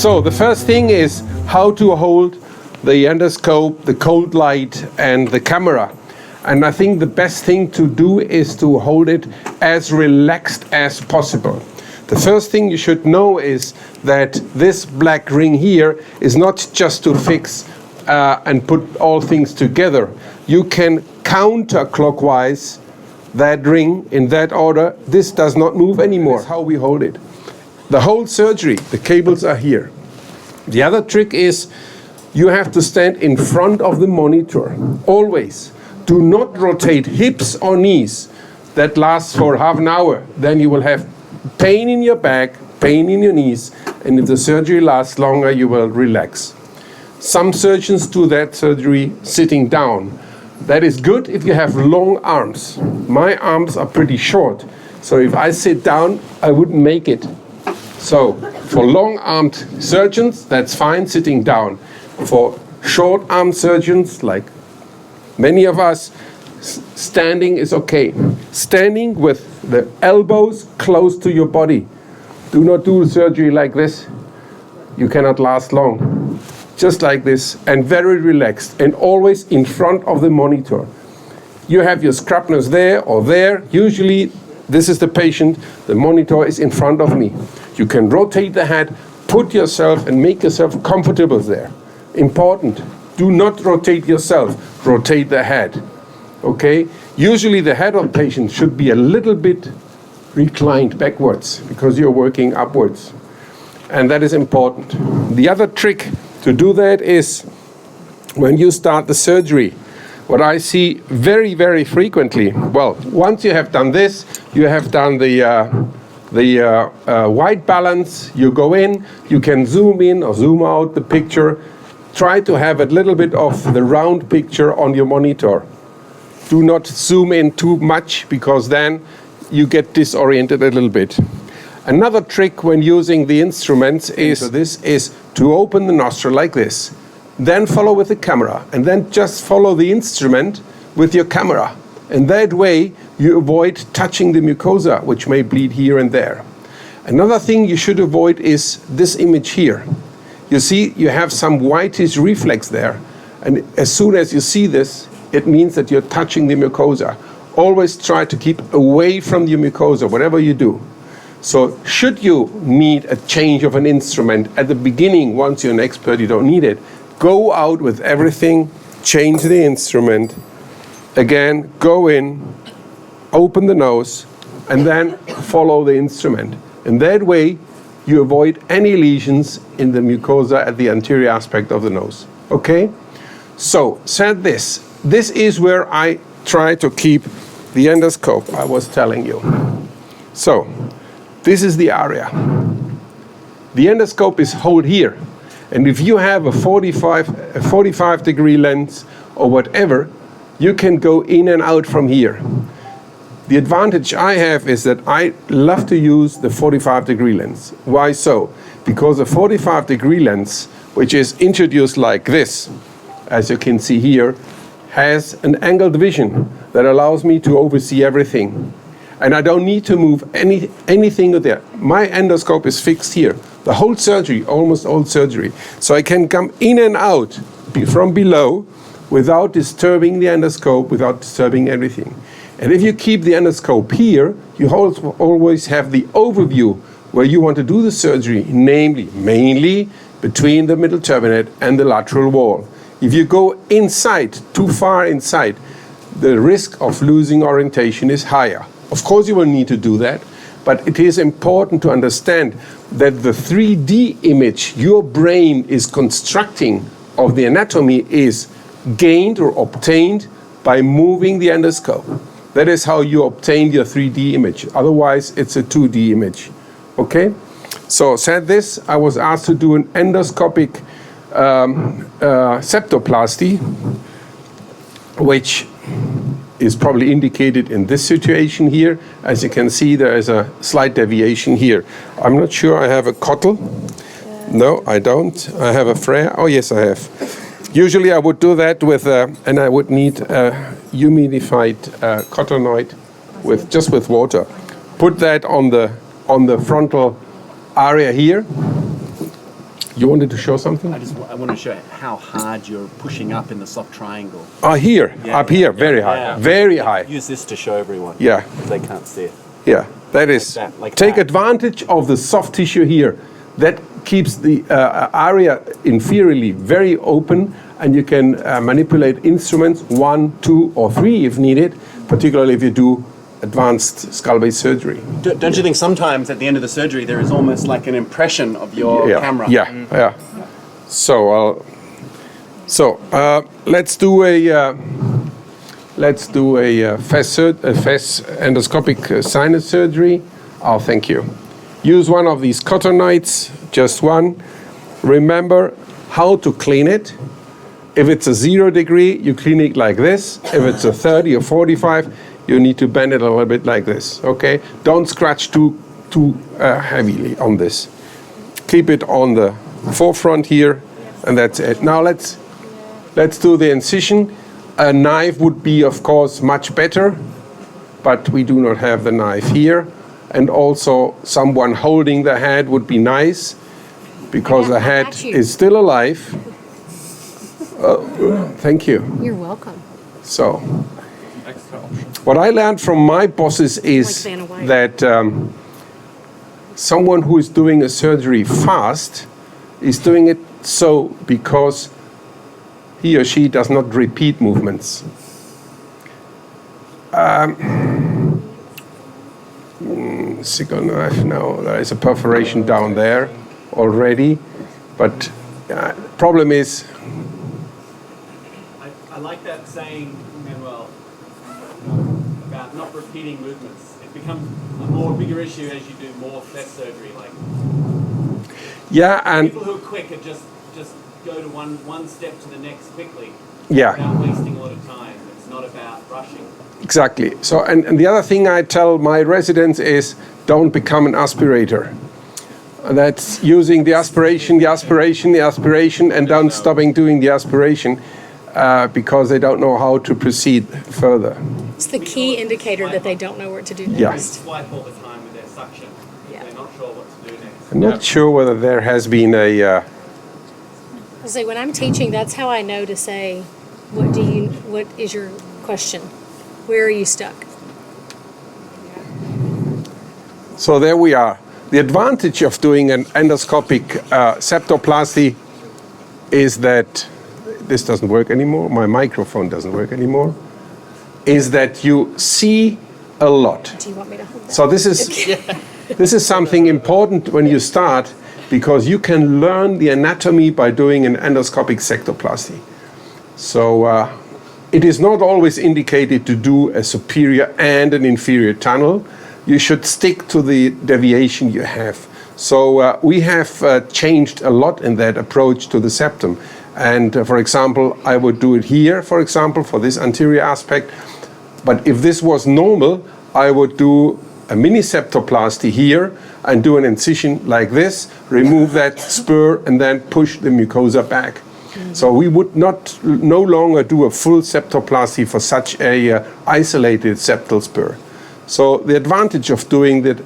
So the first thing is how to hold the endoscope, the cold light, and the camera. And I think the best thing to do is to hold it as relaxed as possible. The first thing you should know is that this black ring here is not just to fix and put all things together. You can counterclockwise that ring in that order. This does not move anymore. That's how we hold it. The whole surgery, the cables are here. The other trick is you have to stand in front of the monitor, always. Do not rotate hips or knees. That lasts for half an hour. Then you will have pain in your back, pain in your knees, and if the surgery lasts longer, you will relax. Some surgeons do that surgery sitting down. That is good if you have long arms. My arms are pretty short, so if I sit down, I wouldn't make it. So for long-armed surgeons, that's fine sitting down. For short-armed surgeons, like many of us, standing is okay. Standing with the elbows close to your body. Do not do surgery like this. You cannot last long. Just like this, and very relaxed, and always in front of the monitor. You have your scrub nurse there or there. Usually, this is the patient. The monitor is in front of me. You can rotate the head, put yourself, and make yourself comfortable there. Important. Do not rotate yourself. Rotate the head. Okay? Usually, the head of the patient should be a little bit reclined backwards because you're working upwards. And that is important. The other trick to do that is when you start the surgery. What I see very, very frequently, well, once you have done this, you have done the white balance, you go in, you can zoom in or zoom out the picture. Try to have a little bit of the round picture on your monitor. Do not zoom in too much because then you get disoriented a little bit. Another trick when using the instruments is to open the nostril like this, then follow with the camera, and then just follow the instrument with your camera. And that way you avoid touching the mucosa, which may bleed here and there. Another thing you should avoid is this image here. You see, you have some whitish reflex there, and as soon as you see this, it means that you're touching the mucosa. Always try to keep away from the mucosa, whatever you do. So should you need a change of an instrument at the beginning, once you're an expert, you don't need it, go out with everything, change the instrument, again, go in, open the nose, and then follow the instrument. And that way, you avoid any lesions in the mucosa at the anterior aspect of the nose. Okay? So, said this is where I try to keep the endoscope I was telling you. So, this is the area. The endoscope is held here. And if you have a 45 degree lens or whatever, you can go in and out from here. The advantage I have is that I love to use the 45 degree lens. Why so? Because a 45 degree lens, which is introduced like this, as you can see here, has an angled vision that allows me to oversee everything. And I don't need to move anything there. My endoscope is fixed here. The whole surgery, almost all surgery. So I can come in and out from below without disturbing the endoscope, without disturbing everything. And if you keep the endoscope here, you always have the overview where you want to do the surgery, namely, mainly between the middle turbinate and the lateral wall. If you go inside, too far inside, the risk of losing orientation is higher. Of course you will need to do that, but it is important to understand that the 3D image your brain is constructing of the anatomy is gained or obtained by moving the endoscope. That is how you obtain your 3D image. Otherwise, it's a 2D image. Okay? So, said this, I was asked to do an endoscopic septoplasty, which is probably indicated in this situation here. As you can see, there is a slight deviation here. I'm not sure I have a cottle. No, I don't. I have a Freya. Oh, yes, I have. Usually I would do that with, and I would need a humidified cottonoid with water. Put that on the frontal area here. You wanted to show something? I want to show how hard you're pushing up in the soft triangle. Here, up here, very high, very high. Use this to show everyone. Yeah. Because they can't see it. Yeah, that is. Take advantage of the soft tissue here. That keeps the area inferiorly very open, and you can manipulate instruments 1, 2, or 3 if needed, particularly if you do advanced skull-base surgery. Don't you think sometimes at the end of the surgery there is almost like an impression of your camera? Yeah. So, let's do a fast endoscopic sinus surgery. Oh, thank you. Use one of these cotton knights, just one. Remember how to clean it. If it's a 0 degree, you clean it like this. If it's a 30 or 45, you need to bend it a little bit like this, okay? Don't scratch too heavily on this. Keep it on the forefront here, and that's it. Now let's do the incision. A knife would be, of course, much better, but we do not have the knife here. And also, someone holding the head would be nice, because the head is still alive. Thank you. You're welcome. So, what I learned from my bosses is that someone who is doing a surgery fast is doing it so because he or she does not repeat movements. Sickle knife, no, there is a perforation down there already, but problem is. I like that saying, Manuel, about not repeating movements. It becomes a bigger issue as you do more fast surgery. Like, and people who are quick are just go to one step to the next quickly. Yeah. Without wasting a lot of time. It's not about rushing. Exactly. So, and the other thing I tell my residents is don't become an aspirator. That's using the aspiration, and don't stopping doing the aspiration because they don't know how to proceed further. It's the key indicator that they don't know what to do next. Yeah. Swipe all the time with their suction. Yeah. They're not sure what to do next. I'm not sure whether there has been a. I'll say when I'm teaching, that's how I know to say, what is your question? Where are you stuck? So there we are. The advantage of doing an endoscopic septoplasty is that this doesn't work anymore. My microphone doesn't work anymore. Is that you see a lot. Do you want me to hold that? So this is something important when you start, because you can learn the anatomy by doing an endoscopic septoplasty. So it is not always indicated to do a superior and an inferior tunnel. You should stick to the deviation you have. So we have changed a lot in that approach to the septum. And for example, I would do it here, for example, for this anterior aspect. But if this was normal, I would do a mini septoplasty here and do an incision like this, remove that spur, and then push the mucosa back. So we would no longer do a full septoplasty for such a isolated septal spur. So the advantage of doing that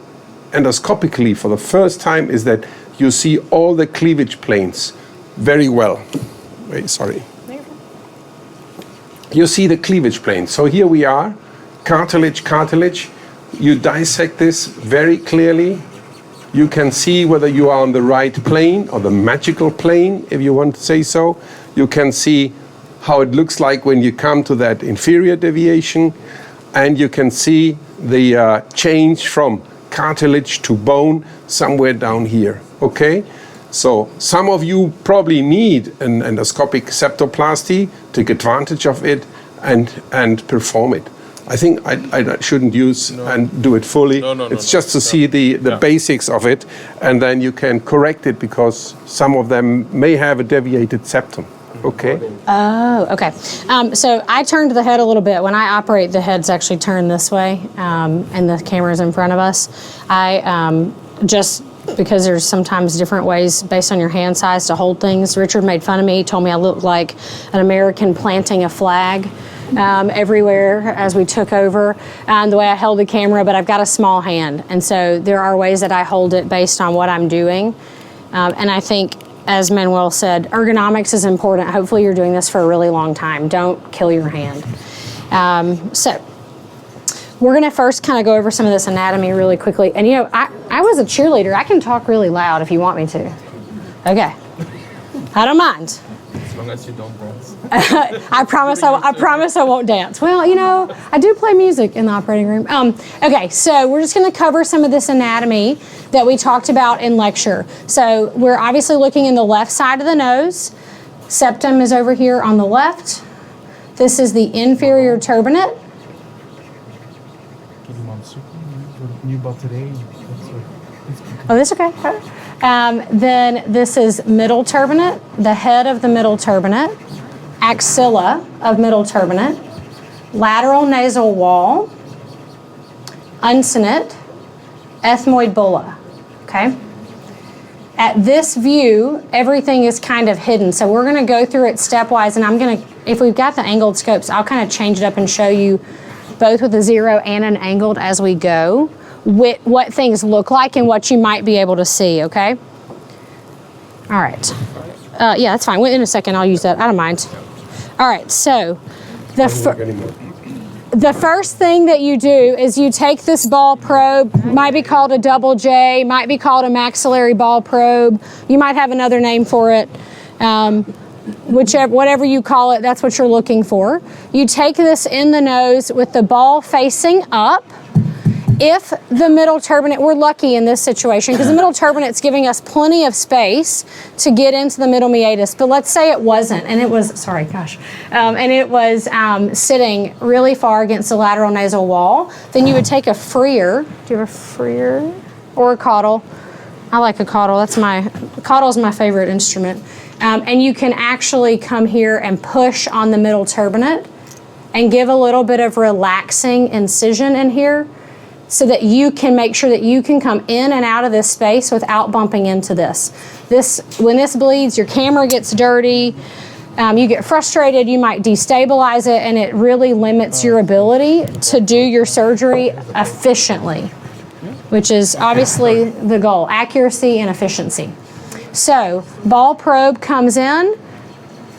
endoscopically for the first time is that you see all the cleavage planes very well. Wait, sorry. You see the cleavage plane. So here we are, cartilage. You dissect this very clearly. You can see whether you are on the right plane or the magical plane, if you want to say so. You can see how it looks like when you come to that inferior deviation. And you can see the change from cartilage to bone somewhere down here, okay? So some of you probably need an endoscopic septoplasty, take advantage of it, and perform it. I think I shouldn't use and do it fully. It's just to see the basics of it, and then you can correct it because some of them may have a deviated septum. Okay. Oh, okay. So I turned the head a little bit. When I operate, the head's actually turned this way, and the camera's in front of us. I just because there's sometimes different ways based on your hand size to hold things. Richard made fun of me, told me I looked like an American planting a flag everywhere as we took over, the way I held the camera, but I've got a small hand. And so there are ways that I hold it based on what I'm doing. And I think as Manuel said, ergonomics is important. Hopefully you're doing this for a really long time. Don't kill your hand. So we're gonna first kind of go over some of this anatomy really quickly. And you know, I was a cheerleader. I can talk really loud if you want me to. Okay, I don't mind. As long as you don't dance. I promise I won't dance. Well, you know, I do play music in the operating room. Okay, so we're just gonna cover some of this anatomy that we talked about in lecture. So we're obviously looking in the left side of the nose. Septum is over here on the left. This is the inferior turbinate. Oh, that's okay. Then this is middle turbinate, the head of the middle turbinate, axilla of middle turbinate, lateral nasal wall, uncinate, ethmoid bulla, okay? At this view, everything is kind of hidden. So we're gonna go through it stepwise, and I'm gonna, if we've got the angled scopes, I'll kind of change it up and show you both with a zero and an angled as we go, what things look like and what you might be able to see, okay? All right. Yeah, that's fine. In a second, I'll use that. I don't mind. All right, so the first thing that you do is you take this ball probe, might be called a double J, might be called a maxillary ball probe. You might have another name for it. Whatever you call it, that's what you're looking for. You take this in the nose with the ball facing up. If the middle turbinate, we're lucky in this situation because the middle turbinate's giving us plenty of space to get into the middle meatus, but let's say it wasn't, and it was, and it was sitting really far against the lateral nasal wall, then you would take a freer. Do you have a freer? Or a caudal? I like a caudal. Caudal's my favorite instrument. And you can actually come here and push on the middle turbinate and give a little bit of relaxing incision in here so that you can make sure that you can come in and out of this space without bumping into this. When this bleeds, your camera gets dirty, you get frustrated, you might destabilize it, and it really limits your ability to do your surgery efficiently, which is obviously the goal, accuracy and efficiency. So, ball probe comes in,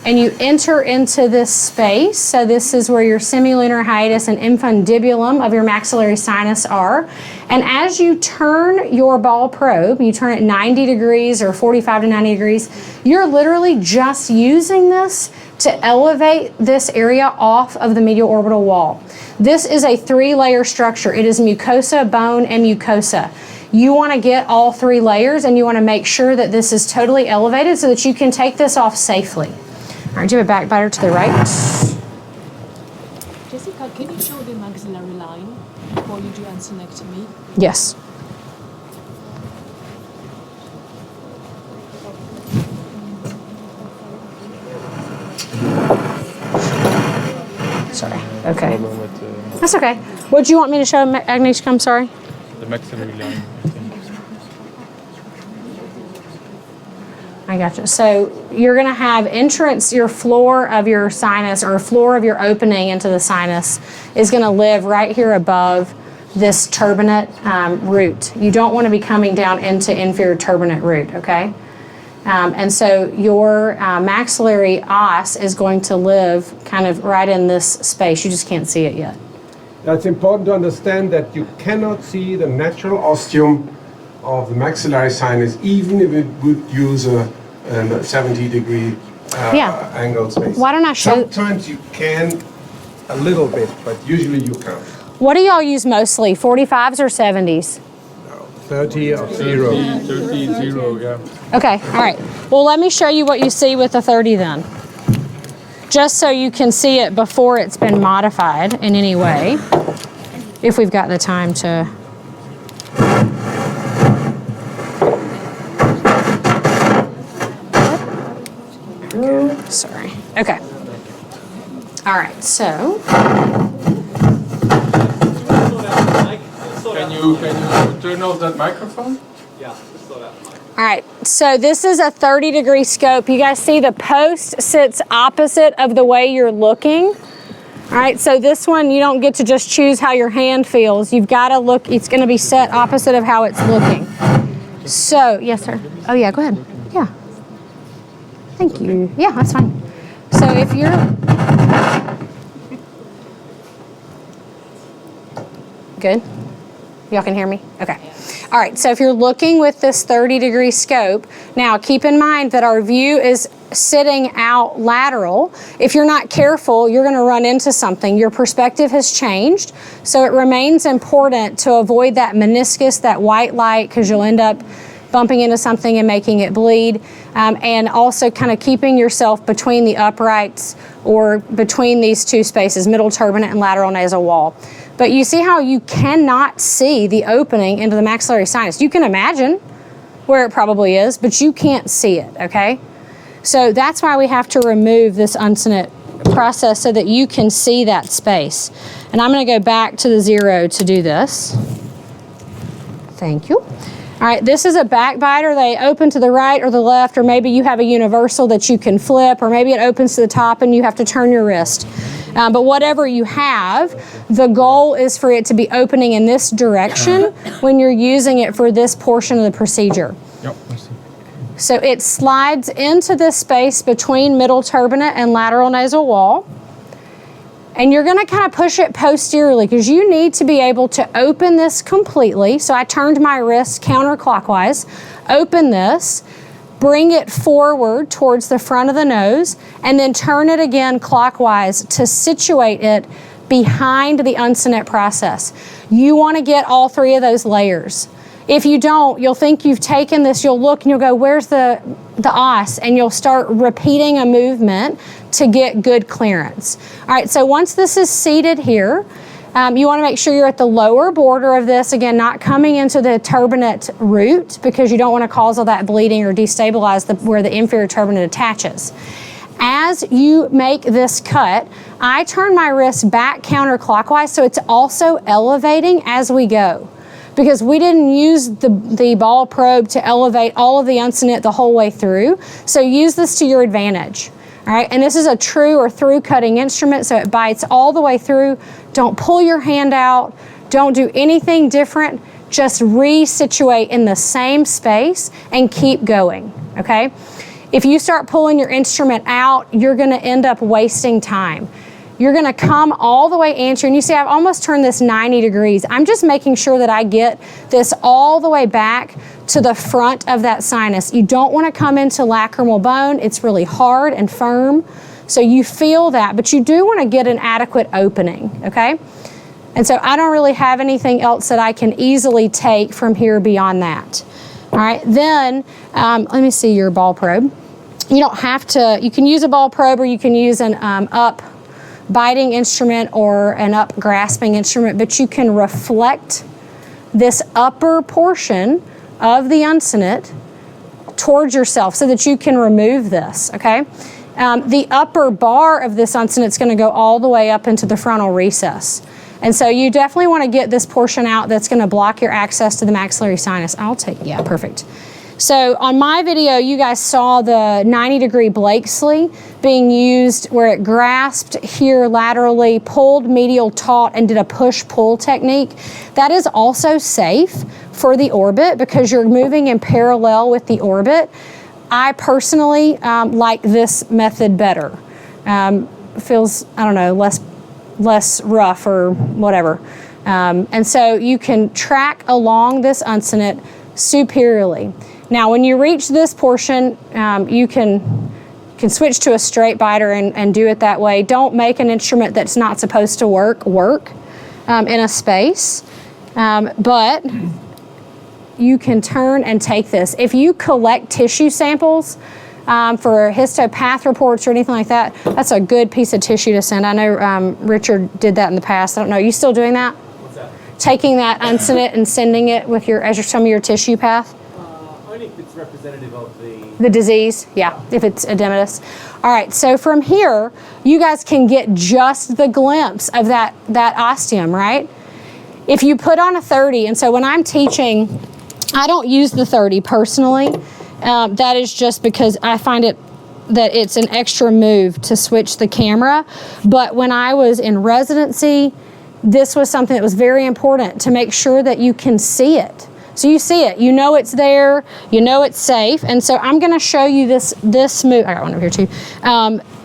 and you enter into this space. So this is where your semilunar hiatus and infundibulum of your maxillary sinus are. And as you turn your ball probe, you turn it 90 degrees or 45 to 90 degrees, you're literally just using this to elevate this area off of the medial orbital wall. This is a 3-layer structure. It is mucosa, bone, and mucosa. You want to get all 3 layers, and you want to make sure that this is totally elevated so that you can take this off safely. All right, do you have a backbiter to the right? Jessica, can you show the maxillary line before you do uncinectomy? Yes. Sorry. Okay. That's okay. What do you want me to show, Agnieszka? I'm sorry. The maxillary line, I think. I gotcha. So you're going to have entrance, your floor of your sinus or floor of your opening into the sinus is going to live right here above this turbinate root. You don't want to be coming down into inferior turbinate root, okay? And so your maxillary os is going to live kind of right in this space. You just can't see it yet. That's important to understand that you cannot see the natural ostium of the maxillary sinus, even if it would use a 70-degree angled space. Why don't I show? Sometimes you can a little bit, but usually you can't. What do y'all use mostly, 45s or 70s? 30 or 0. 30, 0, yeah. Okay, all right. Well, let me show you what you see with the 30 then. Just so you can see it before it's been modified in any way, if we've got the time to. Sorry. Okay. All right, so. Can you turn off that microphone? Yeah, just sort out the mic. All right, so this is a 30-degree scope. You guys see the post sits opposite of the way you're looking. All right, so this one, you don't get to just choose how your hand feels. You've got to look, it's going to be set opposite of how it's looking. So, yes, sir. Oh, yeah, go ahead. Yeah. Thank you. Yeah, that's fine. So if you're... Good? Y'all can hear me? Okay. All right, so if you're looking with this 30-degree scope, now keep in mind that our view is sitting out lateral. If you're not careful, you're going to run into something. Your perspective has changed, so it remains important to avoid that meniscus, that white light, because you'll end up bumping into something and making it bleed, and also kind of keeping yourself between the uprights or between these two spaces, middle turbinate and lateral nasal wall. But you see how you cannot see the opening into the maxillary sinus. You can imagine where it probably is, but you can't see it, okay? So that's why we have to remove this uncinate process so that you can see that space. And I'm going to go back to the 0 to do this. Thank you. All right, this is a backbiter. They open to the right or the left, or maybe you have a universal that you can flip, or maybe it opens to the top and you have to turn your wrist. But whatever you have, the goal is for it to be opening in this direction when you're using it for this portion of the procedure. Yep, I see. So it slides into this space between middle turbinate and lateral nasal wall. And you're going to kind of push it posteriorly because you need to be able to open this completely. So I turned my wrist counterclockwise, open this, bring it forward towards the front of the nose, and then turn it again clockwise to situate it behind the uncinate process. You want to get all three of those layers. If you don't, you'll think you've taken this, you'll look and you'll go, where's the os? And you'll start repeating a movement to get good clearance. All right, so once this is seated here, you want to make sure you're at the lower border of this, again, not coming into the turbinate root because you don't want to cause all that bleeding or destabilize where the inferior turbinate attaches. As you make this cut, I turn my wrist back counterclockwise so it's also elevating as we go, because we didn't use the ball probe to elevate all of the uncinate the whole way through. So use this to your advantage. All right, and this is a true or through cutting instrument, so it bites all the way through. Don't pull your hand out. Don't do anything different. Just resituate in the same space and keep going, okay? If you start pulling your instrument out, you're gonna end up wasting time. You're gonna come all the way anterior, and you see I've almost turned this 90 degrees. I'm just making sure that I get this all the way back to the front of that sinus. You don't wanna come into lacrimal bone. It's really hard and firm, so you feel that, but you do wanna get an adequate opening, okay? And so I don't really have anything else that I can easily take from here beyond that. All right, then let me see your ball probe. You don't have to, you can use a ball probe or you can use an up biting instrument or an up grasping instrument, but you can reflect this upper portion of the uncinate towards yourself so that you can remove this, okay? The upper bar of this uncinate is going to go all the way up into the frontal recess. And so you definitely want to get this portion out that's going to block your access to the maxillary sinus. Yeah, perfect. So on my video, you guys saw the 90-degree Blakesley being used where it grasped here laterally, pulled medial taut, and did a push-pull technique. That is also safe for the orbit because you're moving in parallel with the orbit. I personally like this method better. Feels, I don't know, less rough or whatever. And so you can track along this uncinate superiorly. Now, when you reach this portion, you can switch to a straight biter and do it that way. Don't make an instrument that's not supposed to work in a space, but you can turn and take this. If you collect tissue samples for histopath reports or anything like that, that's a good piece of tissue to send. I know Richard did that in the past. I don't know, are you still doing that? What's that? Taking that uncinate and sending it with some of your tissue path? Only if it's representative of The disease, yeah, if it's edematous. All right, so from here, you guys can get just the glimpse of that ostium, right? If you put on a 30, and so when I'm teaching, I don't use the 30 personally. That is just because I find that it's an extra move to switch the camera. But when I was in residency, this was something that was very important to make sure that you can see it. So you see it, you know it's there, you know it's safe. And so I'm gonna show you this move. I got one over here too.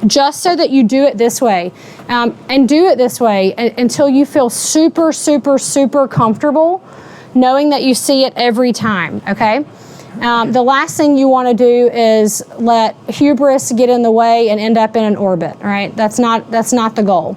Just so that you do it this way. And do it this way until you feel super, super, super comfortable knowing that you see it every time, okay? The last thing you want to do is let hubris get in the way and end up in an orbit, right? That's not the goal.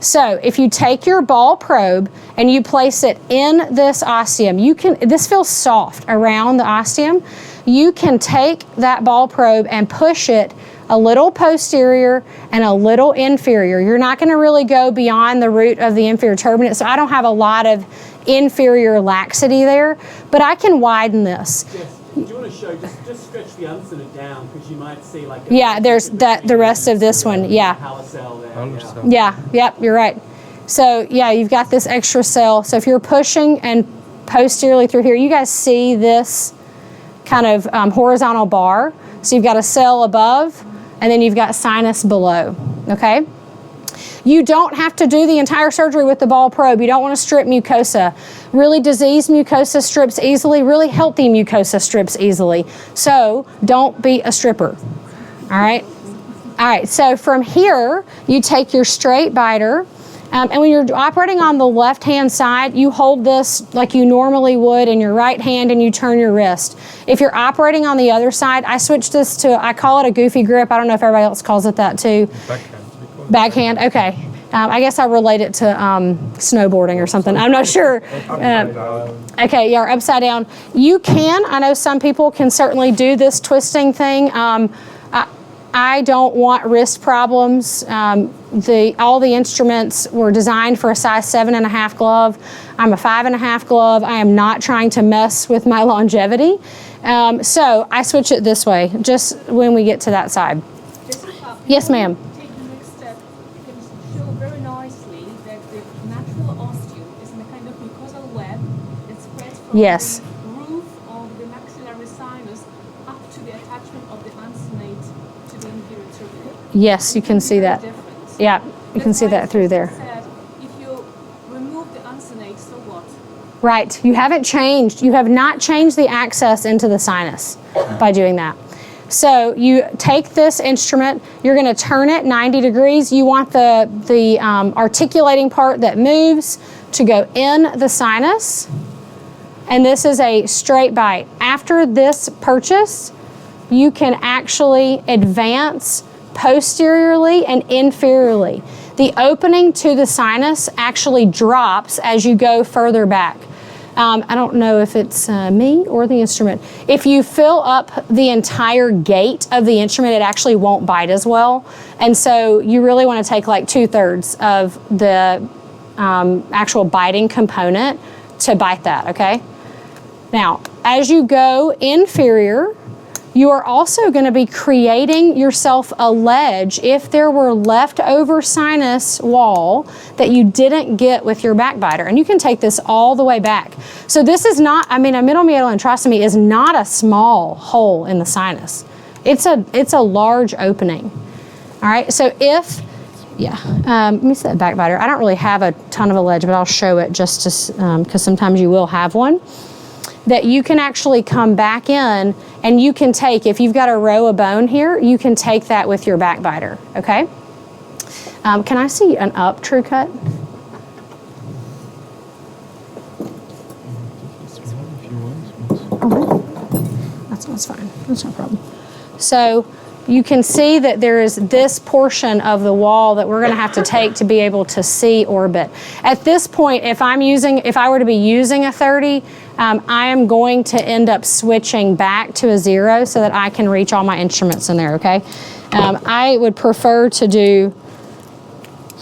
So if you take your ball probe and you place it in this ostium, this feels soft around the ostium. You can take that ball probe and push it a little posterior and a little inferior. You're not going to really go beyond the root of the inferior turbinate, so I don't have a lot of inferior laxity there, but I can widen this. Yes. Do you want to show, just stretch the uncinate down, because you might see like... There's the rest of this one, yeah. Halocell there. Yep, you're right. So yeah, you've got this extra cell. So if you're pushing and posteriorly through here, you guys see this kind of horizontal bar. So you've got a cell above, and then you've got sinus below, okay? You don't have to do the entire surgery with the ball probe. You don't want to strip mucosa. Really diseased mucosa strips easily. Really healthy mucosa strips easily. So don't be a stripper, all right? All right, so from here, you take your straight biter, and when you're operating on the left-hand side, you hold this like you normally would in your right hand and you turn your wrist. If you're operating on the other side, I switched this to, I call it a goofy grip. I don't know if everybody else calls it that too. Backhand, okay. I guess I relate it to snowboarding or something. I'm not sure. Okay, yeah, or upside down. You can, I know some people can certainly do this twisting thing. I don't want wrist problems. All the instruments were designed for a size 7.5 glove. I'm a 5.5 glove. I am not trying to mess with my longevity. So I switch it this way, just when we get to that side. Yes, ma'am. Take the next step. You can show very nicely that the natural osteum is in a kind of mucosal web. It spreads from Yes. the roof of the maxillary sinus up to the attachment of the uncinate to the inferior turbinate. Yes, you can see that. Difference. Yeah, you can see that through there. Said, if you remove the uncinate, so what? Right, you haven't changed. You have not changed the access into the sinus by doing that. So you take this instrument, you're going to turn it 90 degrees. You want the articulating part that moves to go in the sinus. And this is a straight bite. After this purchase, you can actually advance posteriorly and inferiorly. The opening to the sinus actually drops as you go further back. I don't know if it's me or the instrument. If you fill up the entire gate of the instrument, it actually won't bite as well. And so you really want to take like 2/3 of the actual biting component to bite that, okay? Now, as you go inferior, you are also going to be creating yourself a ledge if there were leftover sinus wall that you didn't get with your back biter. And you can take this all the way back. So this is not, a middle meatal antrostomy is not a small hole in the sinus. It's a large opening. All right, so let me see that back biter. I don't really have a ton of a ledge, but I'll show it just to, because sometimes you will have one. That you can actually come back in and you can take, if you've got a row of bone here, you can take that with your back biter, okay? Can I see an up true cut? That's fine, that's no problem. So you can see that there is this portion of the wall that we're going to have to take to be able to see orbit. At this point, if I were to be using a 30, I am going to end up switching back to a 0 so that I can reach all my instruments in there, okay? I would prefer to do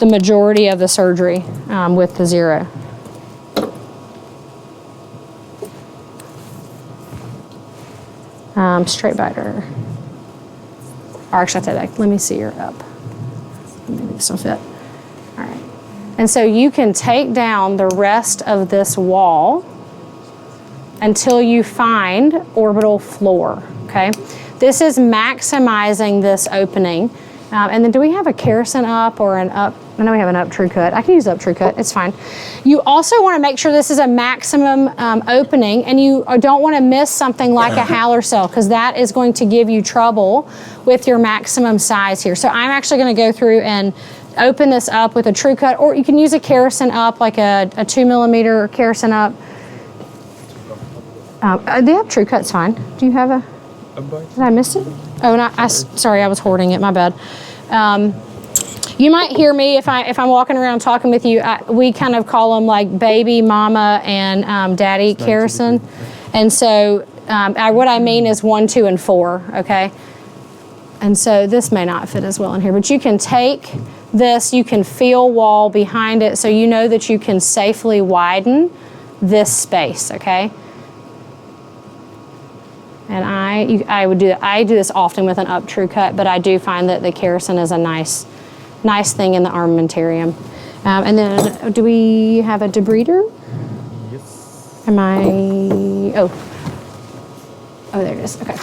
the majority of the surgery with the 0. Straight biter. Or actually, let me see your up. Maybe this will fit. All right. And so you can take down the rest of this wall until you find orbital floor, okay? This is maximizing this opening. And then do we have a Kerrison up or an up? I know we have an up true cut. I can use up true cut, it's fine. You also want to make sure this is a maximum opening, and you don't want to miss something like a Haller cell, because that is going to give you trouble with your maximum size here. So I'm actually going to go through and open this up with a true cut, or you can use a Kerrison up, like a 2 millimeter Kerrison up. The up true cut's fine. Do you have a? Did I miss it? Oh, no, sorry, I was hoarding it. My bad. You might hear me if I'm walking around talking with you. We kind of call them like baby, mama, and daddy Kerrison, and so what I mean is 1, 2, and 4. Okay, and so this may not fit as well in here, but you can take this. You can feel wall behind it, so you know that you can safely widen this space. Okay. And I would do that. I do this often with an up true cut, but I do find that the Kerrison is a nice thing in the armamentarium. And then, do we have a debrider? Yes. Am I? Oh, there it is. Okay.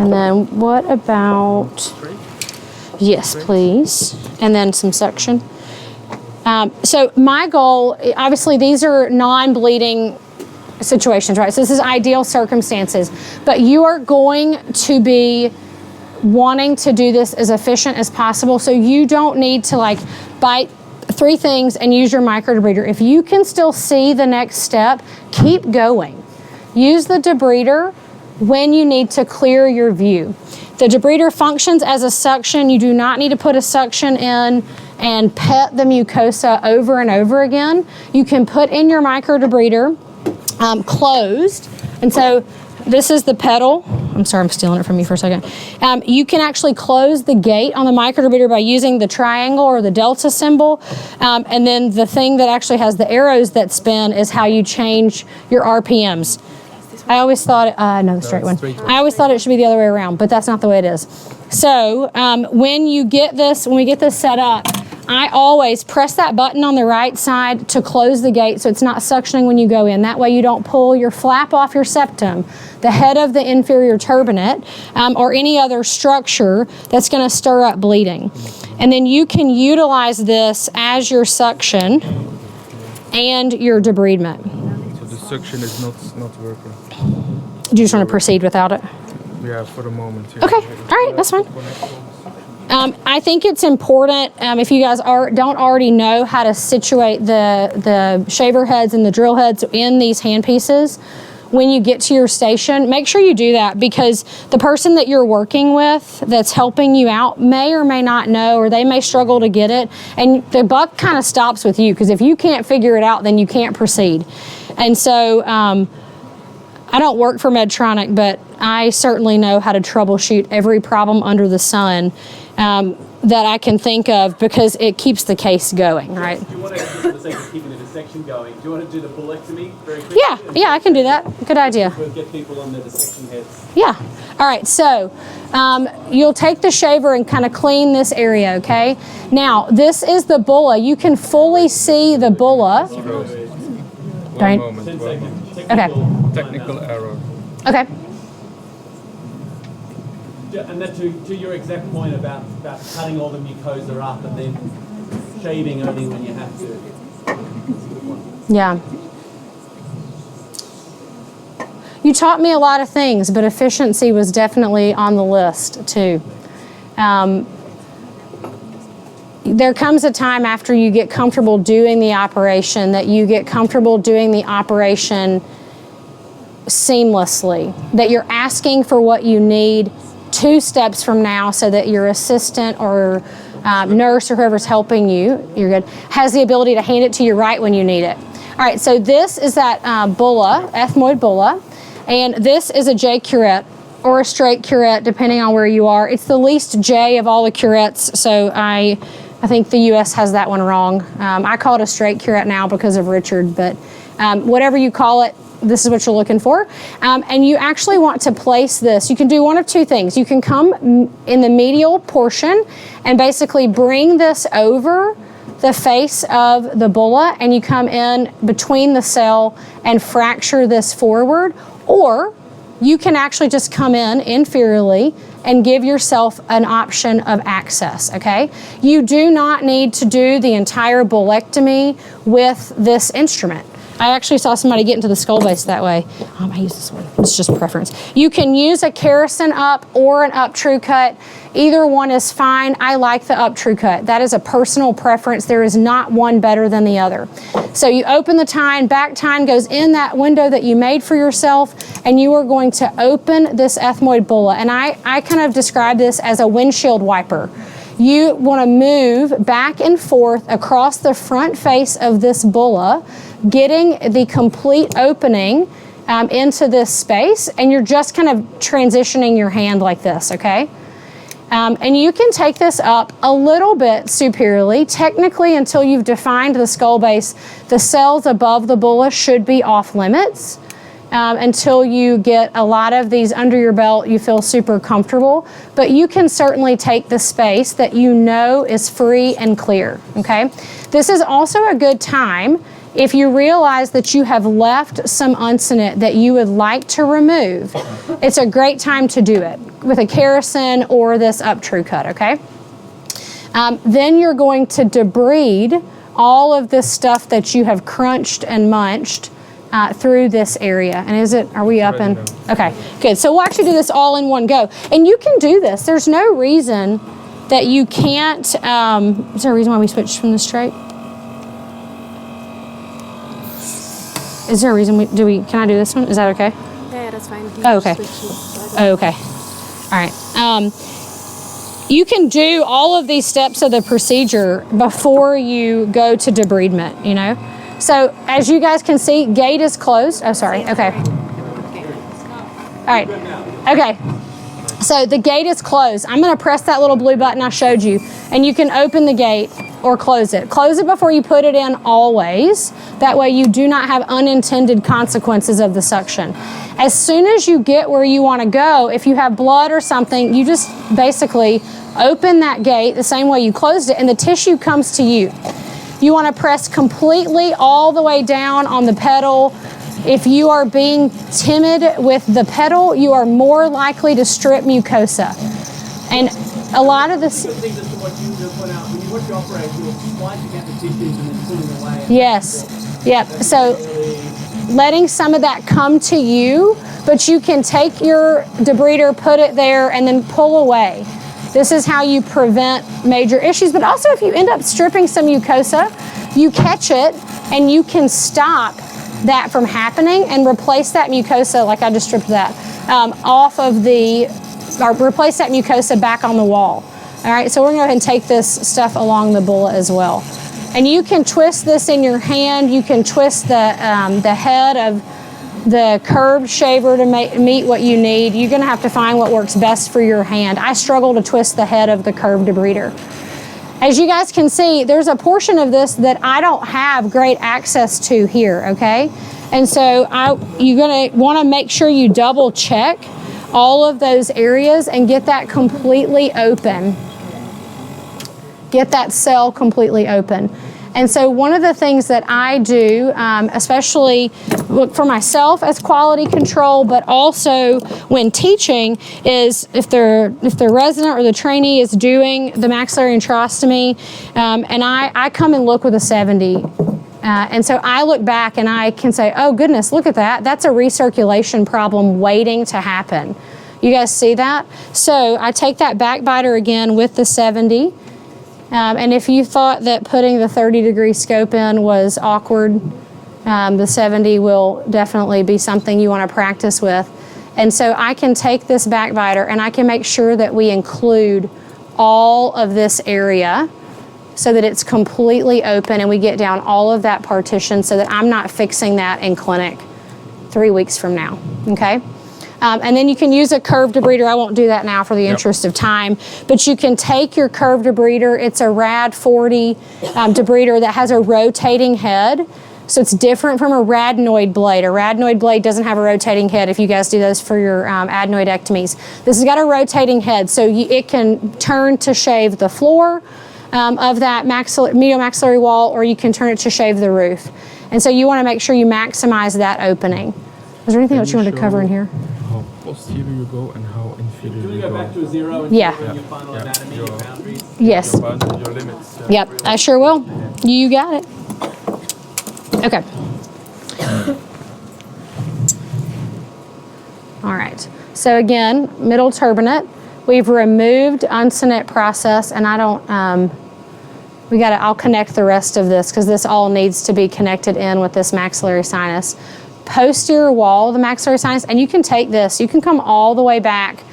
And then what about? Yes, please. And then some suction. So my goal, obviously, these are non-bleeding situations, right? So this is ideal circumstances, but you are going to be wanting to do this as efficient as possible, so you don't need to like bite 3 things and use your microdebrider. If you can still see the next step, keep going. Use the debrider when you need to clear your view. The debrider functions as a suction. You do not need to put a suction in and pet the mucosa over and over again. You can put in your microdebrider closed, and so this is the pedal. I'm sorry, I'm stealing it from you for a second. You can actually close the gate on the microdebrider by using the triangle or the delta symbol, and then the thing that actually has the arrows that spin is how you change your RPMs. I always thought, no, the straight one. I always thought it should be the other way around, but that's not the way it is. So when we get this set up, I always press that button on the right side to close the gate so it's not suctioning when you go in. That way you don't pull your flap off your septum, the head of the inferior turbinate, or any other structure that's going to stir up bleeding. And then you can utilize this as your suction and your debridement. So the suction is not working. Do you just want to proceed without it? Yeah, for the moment. Yeah. Okay, all right, that's fine. I think it's important, if you guys don't already know how to situate the shaver heads and the drill heads in these handpieces, when you get to your station, make sure you do that, because the person that you're working with that's helping you out may or may not know, or they may struggle to get it, and the buck kind of stops with you, because if you can't figure it out, then you can't proceed. And so I don't work for Medtronic, but I certainly know how to troubleshoot every problem under the sun that I can think of, because it keeps the case going, right? Do you want to, for the sake of keeping the dissection going, do you want to do the bullectomy very quickly? Yeah, I can do that. Good idea. We'll get people on the dissection heads. Yeah. All right, so you'll take the shaver and kind of clean this area, okay? Now, this is the bulla. You can fully see the bulla. One moment. 10 seconds. Okay. Technical error. Okay. And that to your exact point about cutting all the mucosa up and then shaving only when you have to. Yeah. You taught me a lot of things, but efficiency was definitely on the list too. There comes a time after you get comfortable doing the operation that you get comfortable doing the operation seamlessly, that you're asking for what you need 2 steps from now, so that your assistant or nurse or whoever's helping you, you're good, has the ability to hand it to you right when you need it. All right, so this is that bulla, ethmoid bulla, and this is a J curette or a straight curette, depending on where you are. It's the least J of all the curettes, so I think the U.S. has that one wrong. I call it a straight curette now because of Richard, but whatever you call it, this is what you're looking for. And you actually want to place this. You can do one of 2 things. You can come in the medial portion and basically bring this over the face of the bulla, and you come in between the cell and fracture this forward, or you can actually just come in inferiorly and give yourself an option of access, okay? You do not need to do the entire bullectomy with this instrument. I actually saw somebody get into the skull base that way. I use this one. It's just preference. You can use a Kerrison up or an up true cut. Either one is fine. I like the up true cut. That is a personal preference. There is not one better than the other. So you open the tine, back tine goes in that window that you made for yourself, and you are going to open this ethmoid bulla. And I kind of describe this as a windshield wiper. You want to move back and forth across the front face of this bulla, getting the complete opening into this space, and you're just kind of transitioning your hand like this, okay? And you can take this up a little bit superiorly. Technically, until you've defined the skull base, the cells above the bulla should be off limits. Until you get a lot of these under your belt, you feel super comfortable. But you can certainly take the space that you know is free and clear, okay? This is also a good time if you realize that you have left some uncinate that you would like to remove. It's a great time to do it with a Kerrison or this up true cut, okay? Then you're going to debride all of this stuff that you have crunched and munched through this area. And are we up and? Okay, good. So we'll actually do this all in one go. And you can do this. There's no reason that you can't, is there a reason why we switched from the straight? Is there a reason can I do this one? Is that okay? Yeah, that's fine. Oh, okay. Oh, okay. All right. You can do all of these steps of the procedure before you go to debridement, you know? So as you guys can see, gate is closed. Oh, sorry. Okay. All right. Okay. So the gate is closed. I'm going to press that little blue button I showed you, and you can open the gate or close it. Close it before you put it in always. That way you do not have unintended consequences of the suction. As soon as you get where you want to go, if you have blood or something, you just basically open that gate the same way you closed it, and the tissue comes to you. You want to press completely all the way down on the pedal. If you are being timid with the pedal, you are more likely to strip mucosa. And a lot of this... Thing just to what you just put out. When you watch you operate, you're slicing out the tissues and then pulling away. Yes. Yep. So letting some of that come to you, but you can take your debrider, put it there, and then pull away. This is how you prevent major issues. But also, if you end up stripping some mucosa, you catch it and you can stop that from happening and replace that mucosa, like I just stripped that, off of or replace that mucosa back on the wall. All right, so we're gonna go ahead and take this stuff along the bulla as well. And you can twist this in your hand. You can twist the head of the curved shaver to meet what you need. You're gonna have to find what works best for your hand. I struggle to twist the head of the curved debrider. As you guys can see, there's a portion of this that I don't have great access to here, okay? And so you're gonna wanna make sure you double check all of those areas and get that completely open. Get that cell completely open. And so one of the things that I do, especially look for myself as quality control, but also when teaching, is if the resident or the trainee is doing the maxillary antrostomy, and I come and look with a 70. And so I look back and I can say, oh goodness, look at that. That's a recirculation problem waiting to happen. You guys see that? So I take that backbiter again with the 70. And if you thought that putting the 30-degree scope in was awkward, the 70 will definitely be something you want to practice with. And so I can take this backbiter and I can make sure that we include all of this area so that it's completely open and we get down all of that partition so that I'm not fixing that in clinic 3 weeks from now, okay? And then you can use a curved debrider. I won't do that now for the interest of time, but you can take your curved debrider. It's a RAD 40 debrider that has a rotating head. So it's different from a radenoid blade. A radenoid blade doesn't have a rotating head if you guys do those for your adenoidectomies. This has got a rotating head, so it can turn to shave the floor of that medial maxillary wall, or you can turn it to shave the roof. And so you want to make sure you maximize that opening. Is there anything else you want to cover in here? How how posterior you go and how inferior Can we you go go. back to a zero and Yeah. show your final Yeah. anatomy, Your- your boundaries? Yes. Your limits. Yeah. Yep, I sure will. You got it. Okay. All right. So again, middle turbinate. We've removed uncinect process, and I don't. I'll connect the rest of this because this all needs to be connected in with this maxillary sinus. Posterior wall of the maxillary sinus, and you can take this. You can come all the way back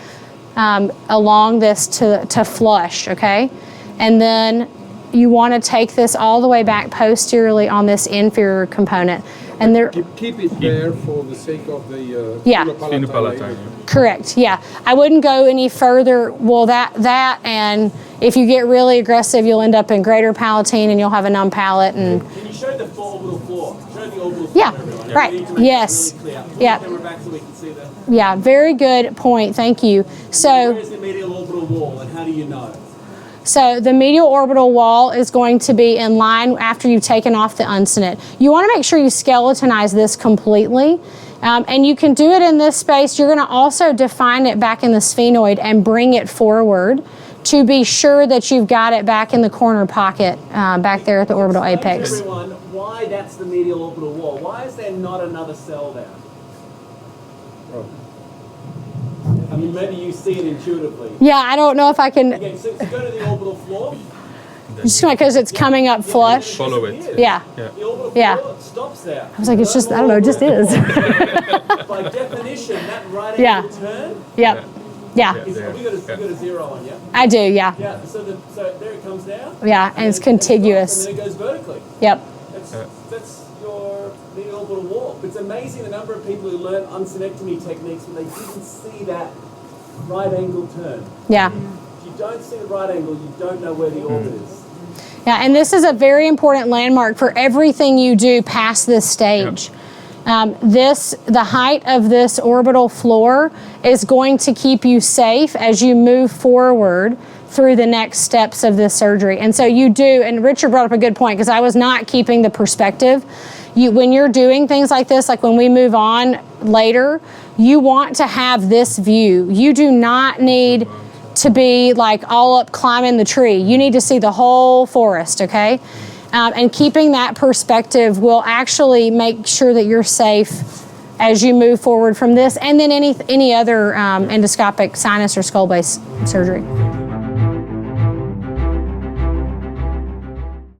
along this to flush. Okay, and then you want to take this all the way back posteriorly on this inferior component. And there, Keep it there for the sake of the Yeah. Phenopalatine. correct, yeah. I wouldn't go any further. Well, that, and if you get really aggressive, you'll end up in greater palatine and you'll have a numb palate. And Can you show the orbital floor? Show the orbital floor, Yeah, everyone. right, We need to make yes. it really clear. Pull Yeah. the camera back so we can see the... yeah, very good point. Thank you. So. Where's the medial orbital wall and how do you know? So the medial orbital wall is going to be in line after you've taken off the uncinate. You want to make sure you skeletonize this completely. And you can do it in this space. You're going to also define it back in the sphenoid and bring it forward to be sure that you've got it back in the corner pocket back there at the orbital Explain to apex. everyone why that's the medial orbital wall. Why is there not another cell there? I mean, maybe you see it intuitively. Yeah, I don't know if I can, Okay, so go to the orbital floor. just because it's coming up flush. Follow it. Yeah. Yeah. The orbital Yeah. floor stops there. I was like, it's just, I don't know, it just is. By definition, that right Yeah. angle turn Yep. Yeah, is, Yeah. we got a zero on, yeah? I do, yeah. Yeah, so there it comes down. Yeah, and it's then it stops, contiguous. And then it goes vertically. Yep. That's your medial orbital wall. It's amazing the number of people who learn uncinectomy techniques when they didn't see that right angle turn. Yeah. If you don't see the right angle, you don't know where the orbit is. Yeah, and this is a very important landmark for everything you do past this stage. The height of this orbital floor is going to keep you safe as you move forward through the next steps of this surgery. And so you do, and Richard brought up a good point because I was not keeping the perspective. When you're doing things like this, like when we move on later, you want to have this view. You do not need to be like all up climbing the tree. You need to see the whole forest, okay? And keeping that perspective will actually make sure that you're safe as you move forward from this and then any other endoscopic sinus or skull base surgery.